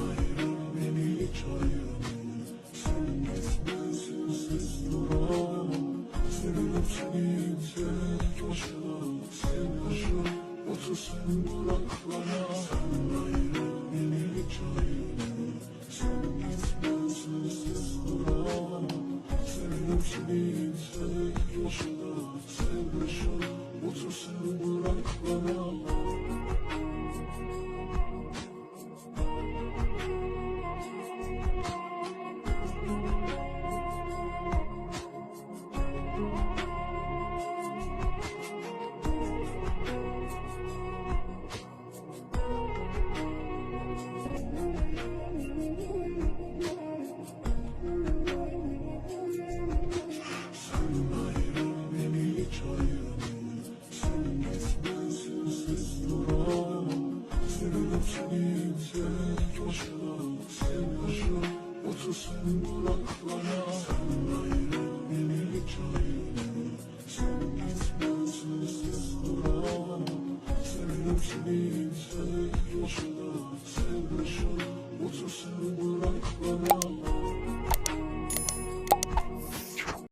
ayırır beni hiç ayırmıyor. Sen gitmen sensiz duramam. Seviyorum seni tek başına. Sen yaşa otur sen bırak bana. Sen ayırır beni hiç ayırmıyor. Sen gitmen sensiz duramam. Seviyorum seni tek başına. Sen yaşa otur sen bırak bana.